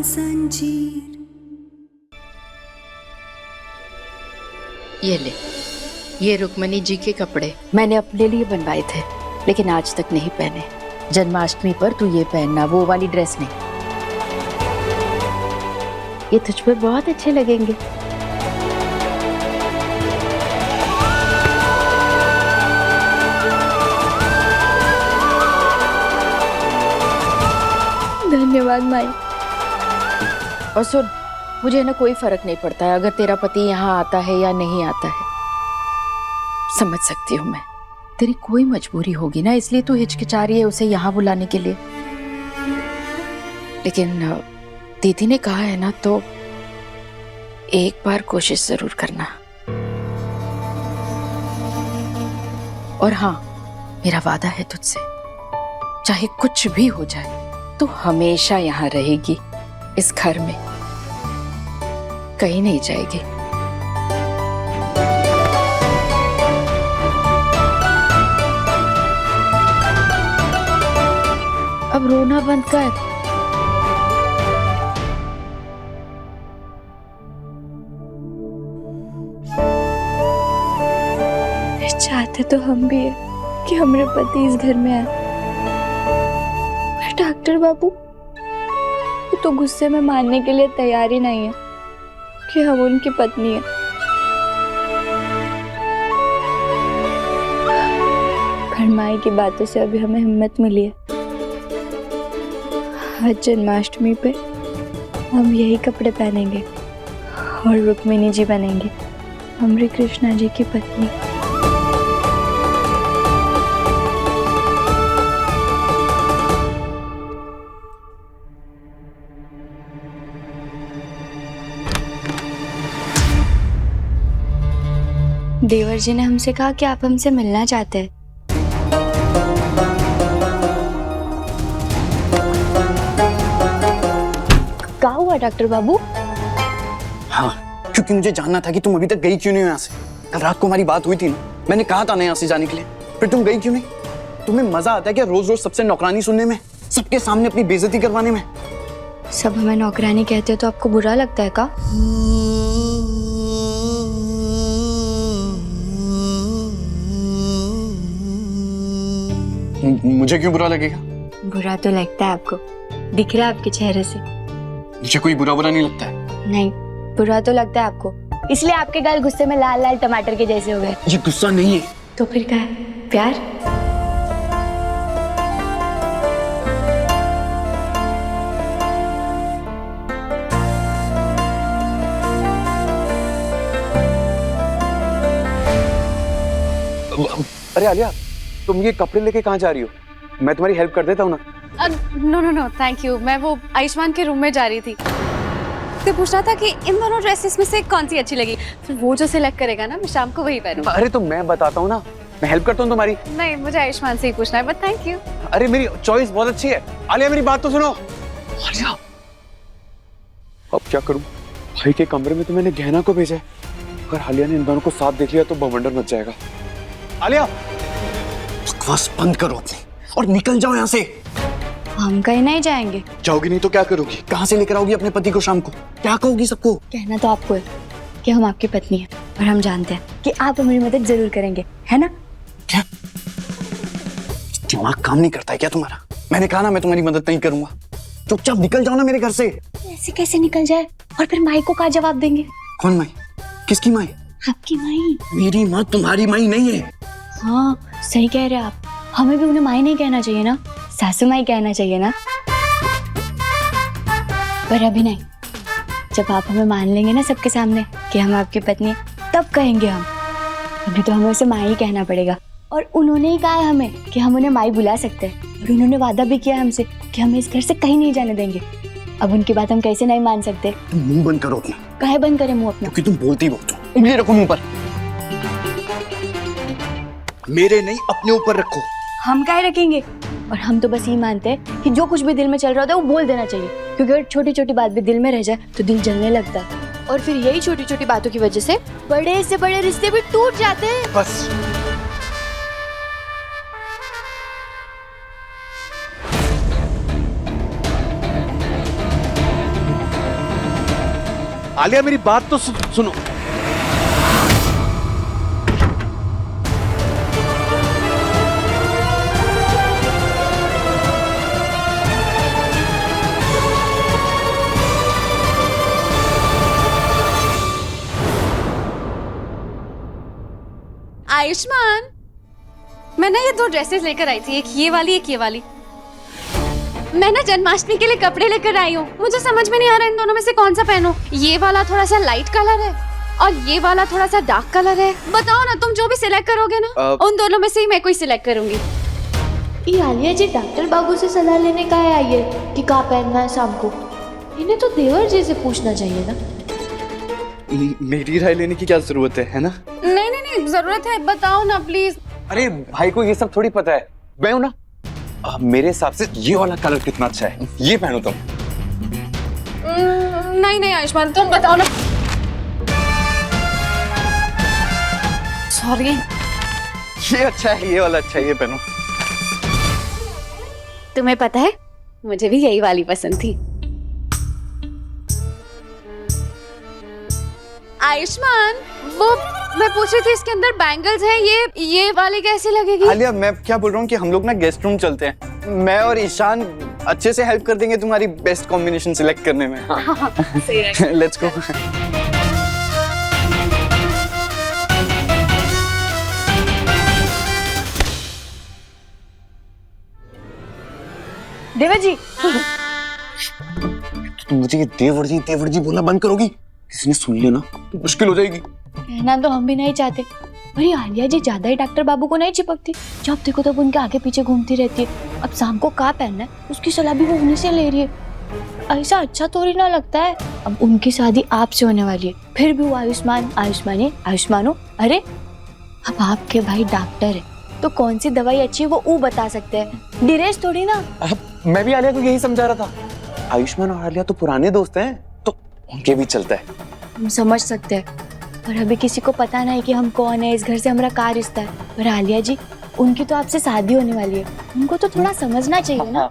जंजीर। ये ले, ये रुक्मणी जी के कपड़े मैंने अपने लिए बनवाए थे, लेकिन आज तक नहीं पहने। जन्माष्टमी पर तू ये पहनना, वो वाली ड्रेस नहीं। ये तुझ पर बहुत अच्छे लगेंगे। धन्यवाद माई। और सुन, मुझे ना कोई फर्क नहीं पड़ता है अगर तेरा पति यहाँ आता है या नहीं आता है। समझ सकती हूँ मैं, तेरी कोई मजबूरी होगी ना, इसलिए तू हिचकिचा रही है उसे यहाँ बुलाने के लिए। लेकिन दीदी ने कहा है ना, तो एक बार कोशिश जरूर करना। और हाँ, मेरा वादा है तुझसे, चाहे कुछ भी हो जाए तो हमेशा यहाँ रहेगी, इस घर में कहीं नहीं जाएगी। अब रोना बंद कर। चाहते तो हम भी है कि हमारे पति इस घर में आए, पर डॉक्टर बाबू वो तो गुस्से में मानने के लिए तैयार ही नहीं है कि हम उनकी पत्नी है। पर माई की बातों से अभी हमें हिम्मत मिली है। आज जन्माष्टमी पे हम यही कपड़े पहनेंगे और रुक्मिणी जी बनेंगे हमारी कृष्णा जी की पत्नी। देवर जी ने हमसे कहा कि आप हमसे मिलना चाहते हैं। क्या हुआ डॉक्टर बाबू? हाँ, क्योंकि मुझे जानना था कि तुम अभी तक गई क्यों नहीं यहाँ से। कल रात को हमारी बात हुई थी ना, मैंने कहा था ना यहाँ से जाने के लिए, फिर तुम गई क्यों नहीं? तुम्हें मजा आता है क्या रोज रोज सबसे नौकरानी सुनने में, सबके सामने अपनी बेइज्जती करवाने में? सब हमें नौकरानी कहते हो तो आपको बुरा लगता है का? मुझे क्यों बुरा लगेगा? बुरा तो लगता है आपको, दिख रहा है आपके चेहरे से। मुझे कोई बुरा नहीं लगता है। नहीं, बुरा तो लगता है आपको, इसलिए आपके गाल गुस्से में लाल लाल टमाटर के जैसे हो गए। ये गुस्सा नहीं है। तो फिर क्या है? प्यार? अरे आलिया, तुम ये कपड़े लेके कहाँ जा रही हो? मैं तुम्हारी हेल्प कर देता हूँ ना। No no no thank you, मैं वो आयुष्मान के रूम में जा रही थी। तो पूछना था कि इन दोनों ड्रेसेस में से कौन सी अच्छी लगी, फिर वो जो सिलेक्ट करेगा ना मैं शाम को वही पहनूंगा। अरे तो मैं बताता हूँ ना, मैं हेल्प करता हूँ तुम्हारी। नहीं, मुझे आयुष्मान से ही पूछना है, बट थैंक यू। अरे मेरी चॉइस बहुत अच्छी है। आलिया मेरी बात तो सुनो। आलिया, अब क्या करूँ? भाई के कमरे में तो मैंने गहना को भेजा है, अगर आलिया ने इन दोनों को साथ देख लिया तो बवंडर मच जाएगा। आलिया, बकवास बंद करो अपनी और निकल जाओ यहाँ से। हम कहीं नहीं जाएंगे। जाओगी नहीं तो क्या करोगी? कहाँ से लेकर आओगी अपने पति को शाम को? क्या कहोगी सबको? कहना तो आपको है कि हम आपकी पत्नी हैं और हम जानते हैं कि आप हमारी मदद जरूर करेंगे, है ना? क्या दिमाग काम नहीं करता है क्या तुम्हारा? मैंने कहा ना मैं तुम्हारी मदद नहीं करूंगा। चुपचाप निकल जाओ ना मेरे घर से। ऐसे कैसे निकल जाए? और फिर माई को क्या जवाब देंगे? कौन माई? किसकी माई? आपकी माई। मेरी माँ तुम्हारी माई नहीं है। हाँ सही कह रहे हैं आप, हमें भी उन्हें माई नहीं कहना चाहिए ना, सासू माई कहना चाहिए ना। पर अभी नहीं, जब आप हमें मान लेंगे ना सबके सामने कि हम आपकी पत्नी हैं, तब कहेंगे हम। अभी तो हमें उसे माई ही कहना पड़ेगा। और उन्होंने ही कहा है हमें कि हम उन्हें माई बुला सकते हैं, और उन्होंने वादा भी किया हमसे कि हमें इस घर से कहीं नहीं जाने देंगे। अब उनकी बात हम कैसे नहीं मान सकते? तुम मुंह बंद करो अपना। काहे बंद करें मुंह अपना? क्योंकि तुम बोलती बहुत हो। उंगली रखो मुंह पर। मेरे नहीं, अपने ऊपर रखो। हम काहे रखेंगे? और हम तो बस ये मानते हैं कि जो कुछ भी दिल में चल रहा होता है वो बोल देना चाहिए, क्योंकि अगर छोटी छोटी बात भी दिल में रह जाए तो दिल जलने लगता है, और फिर यही छोटी छोटी बातों की वजह से बड़े से बड़े रिश्ते भी टूट जाते हैं। बस आलिया मेरी बात तो सुनो। आयुष्मान, मैं ना ये 2 ड्रेसेस लेकर आई थी, एक ये वाली एक ये वाली। मैं ना जन्माष्टमी के लिए कपड़े लेकर आई हूँ, मुझे समझ में नहीं आ रहा इन दोनों में से कौन सा पहनूं। ये वाला थोड़ा सा लाइट कलर है और ये वाला थोड़ा सा डार्क कलर है। बताओ ना, तुम जो भी सिलेक्ट करोगे ना उन दोनों में से ही मैं कोई सिलेक्ट करूंगी। ये आलिया जी डॉक्टर बाबू से सलाह लेने का है आई है कि कहाँ पहनना है शाम को। इन्हें तो देवर जी से पूछना चाहिए ना। मेरी राय लेने की क्या जरूरत है ना? नहीं नहीं नहीं, जरूरत है, बताओ ना प्लीज। अरे भाई को ये सब थोड़ी पता है, मैं हूं ना। मेरे हिसाब से ये वाला कलर कितना अच्छा है, ये पहनो तुम। नहीं नहीं आयुष्मान, तुम बताओ ना। सॉरी, ये अच्छा है, ये वाला अच्छा है, ये पहनो। तुम्हें पता है मुझे भी यही वाली पसंद थी। आयुष्मान, वो मैं पूछ रही थी इसके अंदर बैंगल्स हैं, ये वाली कैसी लगेगी? आलिया, मैं क्या बोल रहा हूँ कि हम लोग ना गेस्ट रूम चलते हैं, मैं और ईशान अच्छे से हेल्प कर देंगे तुम्हारी बेस्ट कॉम्बिनेशन सिलेक्ट करने में। Let's go. देवर जी, मुझे ये देवर जी बोलना बंद करोगी? किसी ने सुन लिया ना तो मुश्किल हो जाएगी। कहना तो हम भी नहीं चाहते, पर ये आलिया जी ज्यादा ही डॉक्टर बाबू को नहीं चिपकती। जब देखो तब उनके आगे पीछे घूमती रहती है। अब शाम को कहाँ पहनना है उसकी सलाह भी वो उन्हीं से ले रही है। ऐसा अच्छा थोड़ी ना लगता है। अब उनकी शादी आपसे होने वाली है, फिर भी वो आयुष्मान हो। अरे अब आपके भाई डॉक्टर है तो कौन सी दवाई अच्छी है वो बता सकते हैं, डिरेस थोड़ी ना। मैं भी आलिया को यही समझा रहा था, आयुष्मान और आलिया तो पुराने दोस्त हैं, तो उनके भी चलता है। हम समझ सकते हैं, पर अभी किसी को पता नहीं कि हम कौन है, इस घर से हमारा क्या रिश्ता है। पर आलिया जी, उनकी तो आपसे शादी होने वाली है, उनको तो थोड़ा समझना चाहिए ना।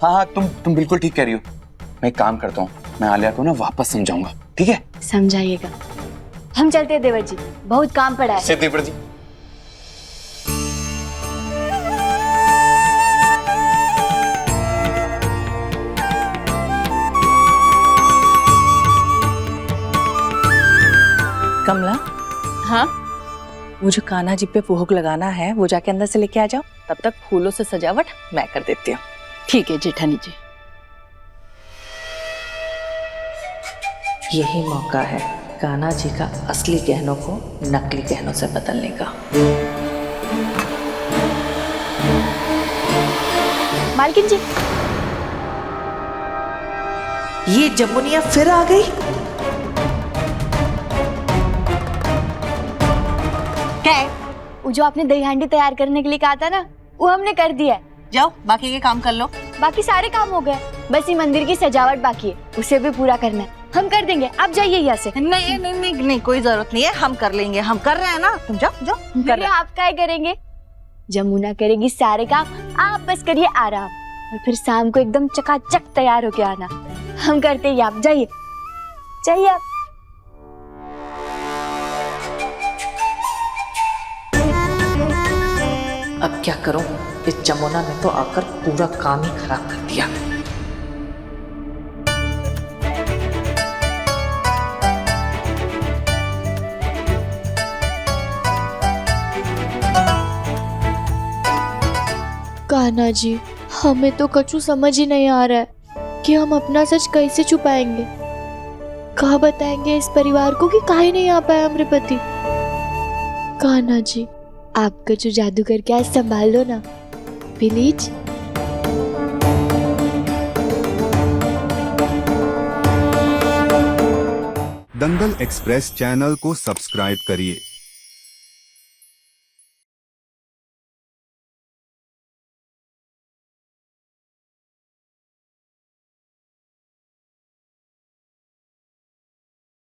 हाँ, तुम बिल्कुल ठीक कह रही हो। मैं एक काम करता हूँ, मैं आलिया को ना वापस समझाऊंगा, ठीक है? समझाइएगा। हम चलते हैं देवर जी, बहुत काम पड़ा है। देवर जी। कमला, हाँ, वो जो कान्हा जी पे भोग लगाना है वो जाके अंदर से लेके आ जाओ। तब तक फूलों से सजावट मैं कर देती हूँ। ठीक है जेठानी जी। यही मौका है कान्हा जी का असली गहनों को नकली गहनों से बदलने का। मालकिन जी, ये जमुनिया फिर आ गई। क्या है? वो जो आपने दही हांडी तैयार करने के लिए कहा था ना, वो हमने कर दिया है। जाओ बाकी के काम कर लो। बाकी सारे काम हो गए, बस ये मंदिर की सजावट बाकी है, उसे भी पूरा करना है। हम कर देंगे, आप जाइए यहाँ से। नहीं नहीं नहीं नहीं, कोई जरूरत नहीं है, हम कर लेंगे, हम कर रहे हैं ना। तुम जाओ जाओ, हम कर रहे हैं। आप क्या करेंगे? जमुना करेगी सारे काम, आप बस करिए आराम, और फिर शाम को एकदम चकाचक तैयार होके आना। हम करते ही, आप जाइए जाइए आप। अब क्या करूं, इस जमुना ने तो आकर पूरा काम ही खराब कर दिया। कान्हा जी, हमें तो कछु समझ ही नहीं आ रहा है कि हम अपना सच कैसे छुपाएंगे। कहाँ बताएंगे इस परिवार को कि काहे नहीं आ पाए हमारे पति। कान्हा जी, आप कछु जादू करके आज संभाल लो ना प्लीज। दंगल एक्सप्रेस चैनल को सब्सक्राइब करिए